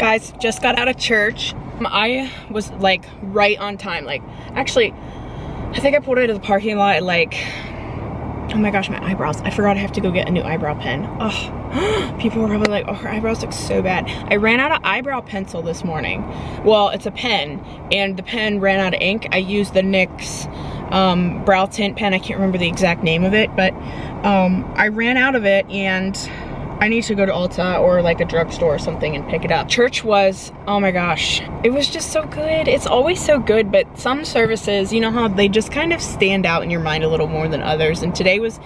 Guys, just got out of church. I was like right on time. Like, actually, I think I pulled into the parking lot at like, oh my gosh, my eyebrows. I forgot I have to go get a new eyebrow pen. Oh, people were probably like, oh, her eyebrows look so bad. I ran out of eyebrow pencil this morning. Well, it's a pen, and the pen ran out of ink. I used the NYX brow tint pen. I can't remember the exact name of it, but I ran out of it, and I need to go to Ulta or like a drugstore or something and pick it up. Church was, oh my gosh, it was just so good. It's always so good, but some services, you know how they just kind of stand out in your mind a little more than others. And today was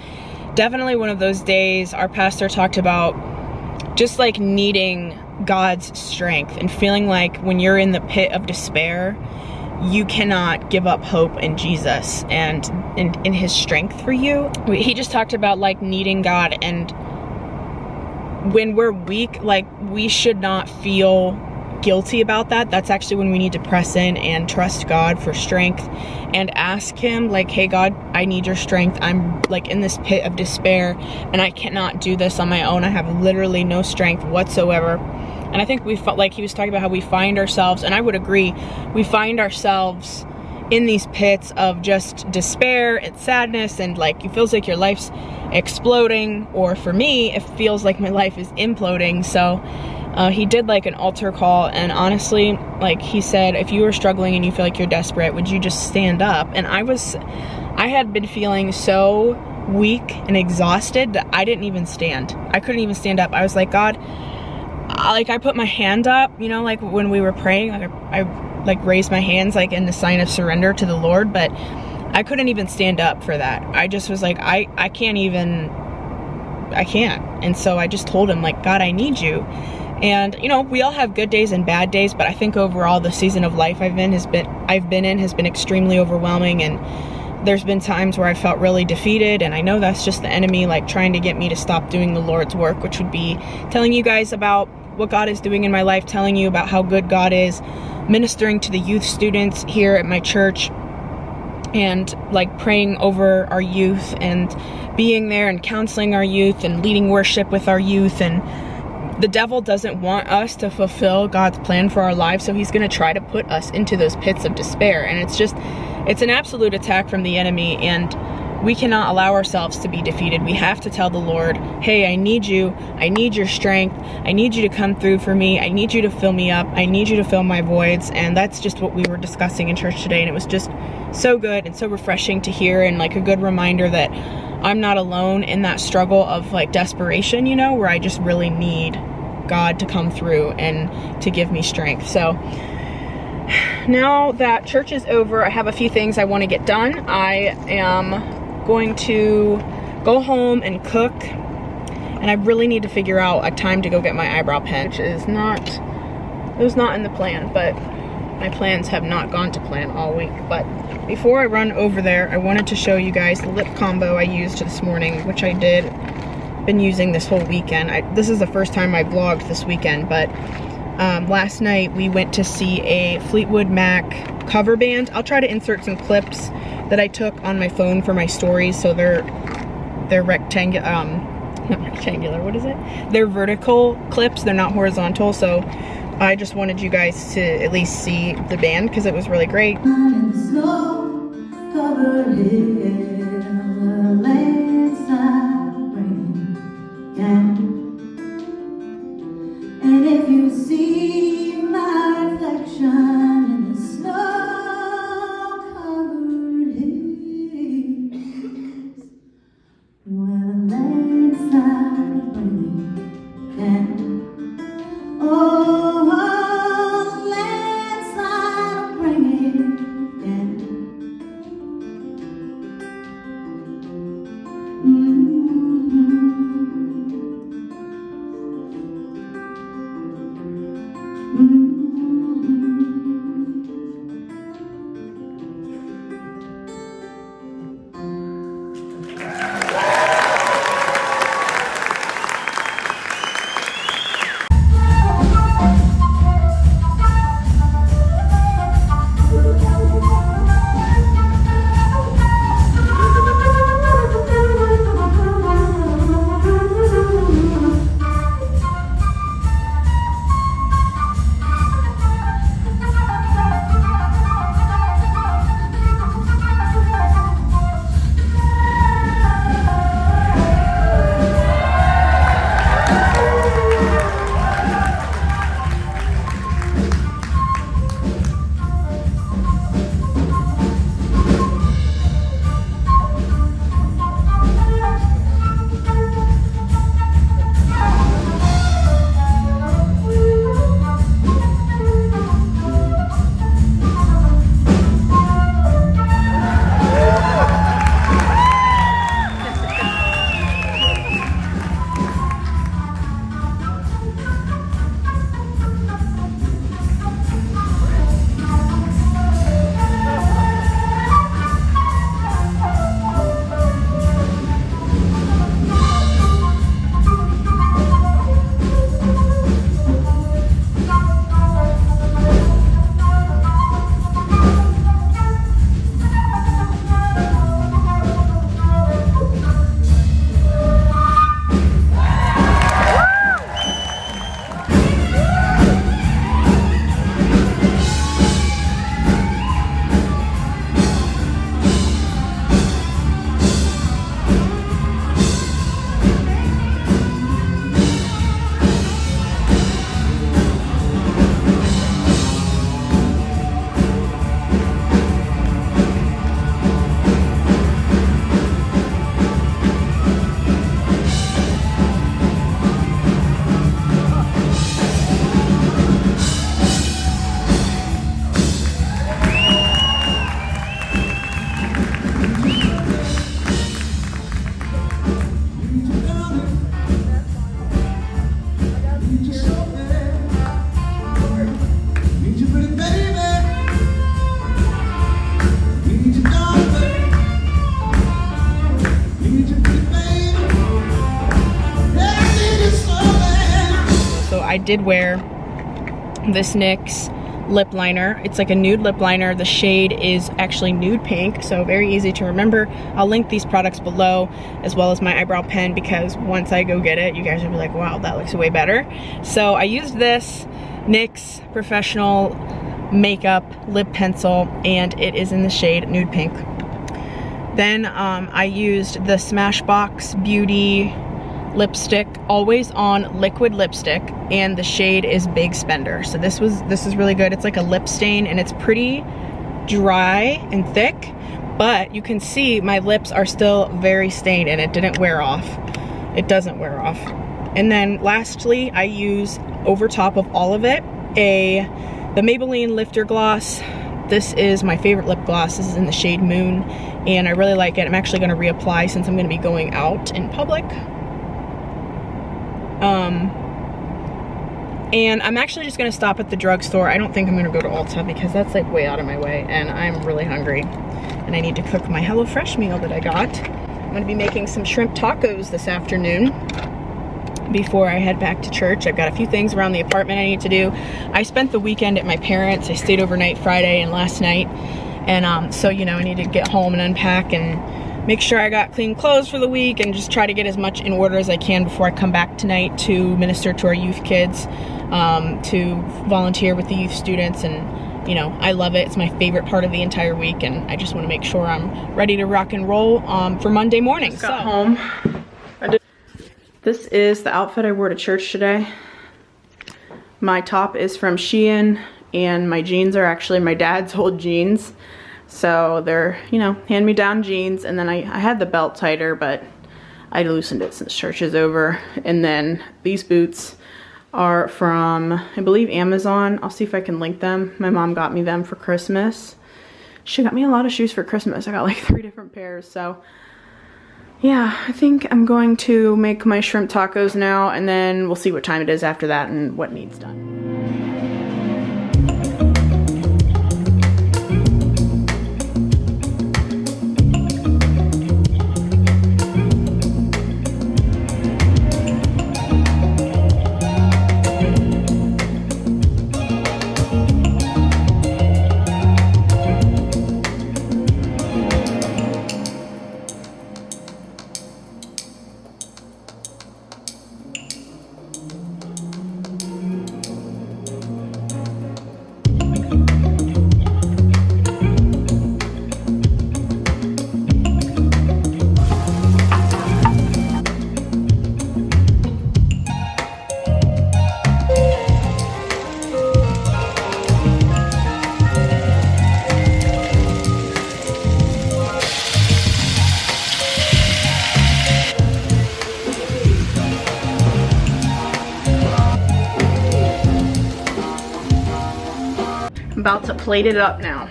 definitely one of those days. Our pastor talked about just like needing God's strength and feeling like when you're in the pit of despair, you cannot give up hope in Jesus and in his strength for you. He just talked about like needing God, and when we're weak, like, we should not feel guilty about that. That's actually when we need to press in and trust God for strength and ask him like, hey God, I need your strength. I'm like in this pit of despair and I cannot do this on my own. I have literally no strength whatsoever. And I think we felt like he was talking about how we find ourselves, and I would agree, we find ourselves in these pits of just despair and sadness, and like it feels like your life's exploding, or for me it feels like my life is imploding. So he did like an altar call, and honestly, like he said, if you are struggling and you feel like you're desperate, would you just stand up? And I had been feeling so weak and exhausted that I didn't even stand. I couldn't even stand up. I was like, God, I put my hand up, you know, like when we were praying, like I raised my hands like in the sign of surrender to the Lord, but I couldn't even stand up for that. I just was like, I can't. And so I just told him like, God, I need you. And you know, we all have good days and bad days, but I think overall the season of life I've been in has been extremely overwhelming, and there's been times where I felt really defeated, and I know that's just the enemy like trying to get me to stop doing the Lord's work, which would be telling you guys about what God is doing in my life, telling you about how good God is, ministering to the youth students here at my church, and like praying over our youth and being there and counseling our youth and leading worship with our youth. And the devil doesn't want us to fulfill God's plan for our lives, so he's going to try to put us into those pits of despair. And it's an absolute attack from the enemy, and we cannot allow ourselves to be defeated. We have to tell the Lord, hey, I need you. I need your strength. I need you to come through for me. I need you to fill me up. I need you to fill my voids. And that's just what we were discussing in church today. And it was just so good and so refreshing to hear, and like a good reminder that I'm not alone in that struggle of like desperation, you know, where I just really need God to come through and to give me strength. So now that church is over, I have a few things I want to get done. I am going to go home and cook, and I really need to figure out a time to go get my eyebrow pen, which is not, it was not in the plan, but my plans have not gone to plan all week. But before I run over there, I wanted to show you guys the lip combo I used this morning, which I been using this whole weekend. This is the first time I vlogged this weekend, but last night we went to see a Fleetwood Mac cover band. I'll try to insert some clips that I took on my phone for my stories, so they're rectangular, not rectangular, what is it? They're vertical clips, they're not horizontal, so I just wanted you guys to at least see the band because it was really great. And if you see my reflection in the snow-covered hills, where the lakeside bringing can, oh, the lakeside bringing can. did wear this NYX lip liner. It's like a nude lip liner. The shade is actually nude pink, so very easy to remember. I'll link these products below, as well as my eyebrow pen, because once I go get it, you guys will be like, wow, that looks way better. So I used this NYX Professional Makeup Lip Pencil, and it is in the shade nude pink. Then I used the Smashbox Beauty lipstick, Always On liquid lipstick, and the shade is Big Spender. So this is really good. It's like a lip stain, and it's pretty dry and thick, but you can see my lips are still very stained, and it didn't wear off. It doesn't wear off. And then lastly, I use over top of all of it the Maybelline Lifter Gloss. This is my favorite lip gloss. This is in the shade Moon, and I really like it. I'm actually going to reapply since I'm going to be going out in public. And I'm actually just gonna stop at the drugstore. I don't think I'm gonna go to Ulta because that's like way out of my way, and I'm really hungry. And I need to cook my HelloFresh meal that I got. I'm gonna be making some shrimp tacos this afternoon before I head back to church. I've got a few things around the apartment I need to do. I spent the weekend at my parents'. I stayed overnight Friday and last night. And so, you know, I need to get home and unpack and make sure I got clean clothes for the week, and just try to get as much in order as I can before I come back tonight to minister to our youth kids, to volunteer with the youth students. And you know, I love it. It's my favorite part of the entire week, and I just want to make sure I'm ready to rock and roll for Monday morning. Just got home. This is the outfit I wore to church today. My top is from Shein, and my jeans are actually my dad's old jeans. So they're, you know, hand-me-down jeans, and then I had the belt tighter, but I loosened it since church is over. And then these boots are from, I believe, Amazon. I'll see if I can link them. My mom got me them for Christmas. She got me a lot of shoes for Christmas. I got like 3 different pairs. So yeah, I think I'm going to make my shrimp tacos now, and then we'll see what time it is after that and what needs done. About to plate it up now.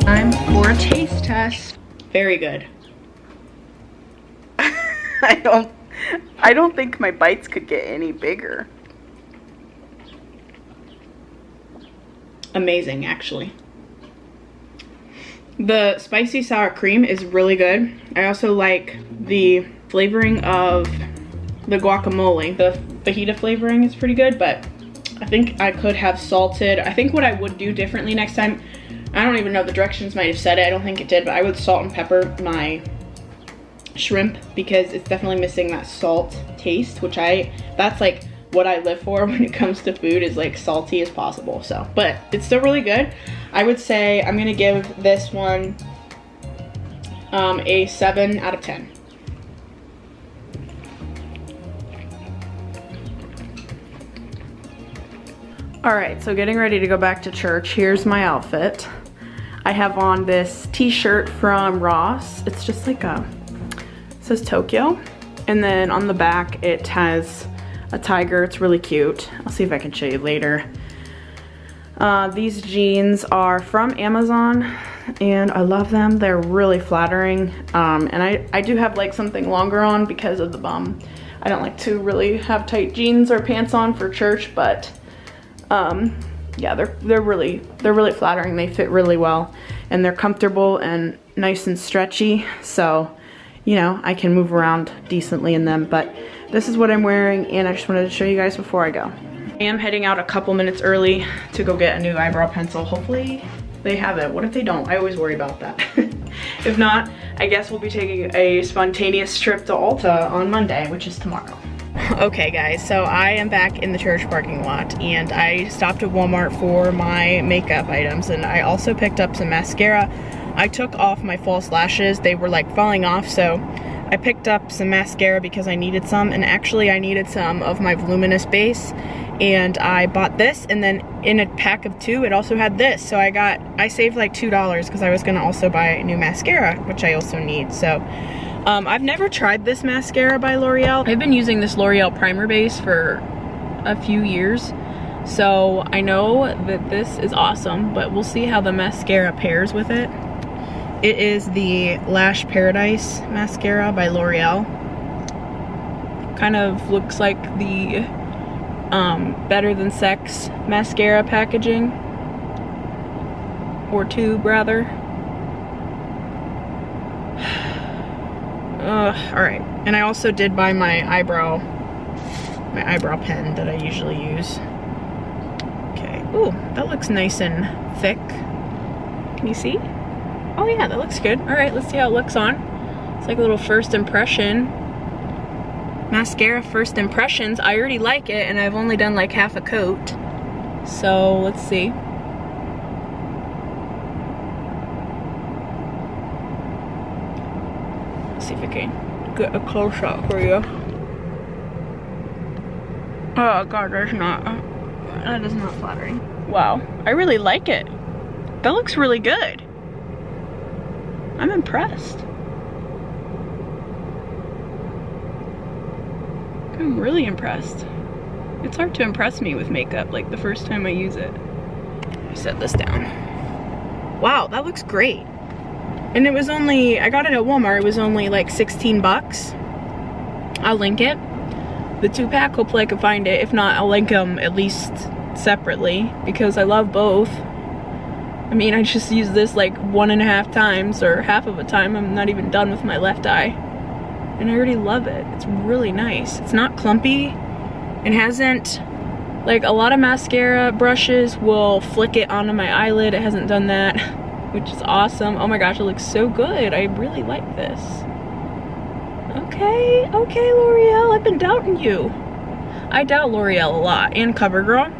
Time for a taste test. Very good. I don't think my bites could get any bigger. Amazing, actually. The spicy sour cream is really good. I also like the flavoring of the guacamole. The fajita flavoring is pretty good, but I think I could have salted. I think what I would do differently next time, I don't even know, the directions might have said it, I don't think it did, but I would salt and pepper my shrimp because it's definitely missing that salt taste, which that's like what I live for when it comes to food, is like salty as possible. So, but it's still really good. I would say I'm gonna give this one a 7 out of 10. All right, so getting ready to go back to church. Here's my outfit. I have on this t-shirt from Ross. It's just like it says Tokyo. And then on the back, it has a tiger. It's really cute. I'll see if I can show you later. These jeans are from Amazon, and I love them. They're really flattering. And I do have like something longer on because of the bum. I don't like to really have tight jeans or pants on for church, but yeah, they're really flattering. They fit really well. and they're comfortable and nice and stretchy, so you know, I can move around decently in them. But this is what I'm wearing, and I just wanted to show you guys before I go. I am heading out a couple minutes early to go get a new eyebrow pencil. Hopefully they have it. What if they don't? I always worry about that. If not, I guess we'll be taking a spontaneous trip to Ulta on Monday, which is tomorrow. Okay guys, so I am back in the church parking lot, and I stopped at Walmart for my makeup items, and I also picked up some mascara. I took off my false lashes. They were like falling off, so I picked up some mascara because I needed some, and actually I needed some of my voluminous base, and I bought this, and then in a pack of 2 it also had this, so I saved like $2 because I was gonna also buy a new mascara, which I also need. So I've never tried this mascara by L'Oreal. I've been using this L'Oreal primer base for a few years, so I know that this is awesome, but we'll see how the mascara pairs with it. It is the Lash Paradise mascara by L'Oreal. Kind of looks like the Better Than Sex mascara packaging, or tube rather. Alright, and I also did buy my eyebrow pen that I usually use. Okay, ooh, that looks nice and thick. Can you see? Oh yeah, that looks good. Alright, let's see how it looks on. It's like a little first impression. Mascara first impressions. I already like it, and I've only done like half a coat. So, let's see. See if I can get a close up for you. Oh god, that is not flattering. Wow, I really like it. That looks really good. I'm impressed. I'm really impressed. It's hard to impress me with makeup like the first time I use it. I set this down. Wow, that looks great. And it was only, I got it at Walmart, it was only like 16 bucks. I'll link it. The 2-pack, hopefully I can find it. If not, I'll link them at least separately because I love both. I mean, I just use this like 1.5 times or half of a time. I'm not even done with my left eye. And I already love it. It's really nice. It's not clumpy. It hasn't, like a lot of mascara brushes will flick it onto my eyelid. It hasn't done that, which is awesome. Oh my gosh, it looks so good. I really like this. Okay, L'Oreal, I've been doubting you. I doubt L'Oreal a lot, and CoverGirl.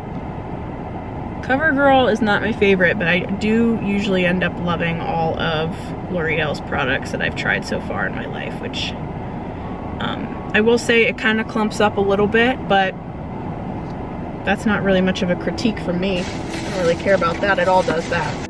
CoverGirl is not my favorite, but I do usually end up loving all of L'Oreal's products that I've tried so far in my life, which I will say it kind of clumps up a little bit, but that's not really much of a critique from me. I don't really care about that. It all does that.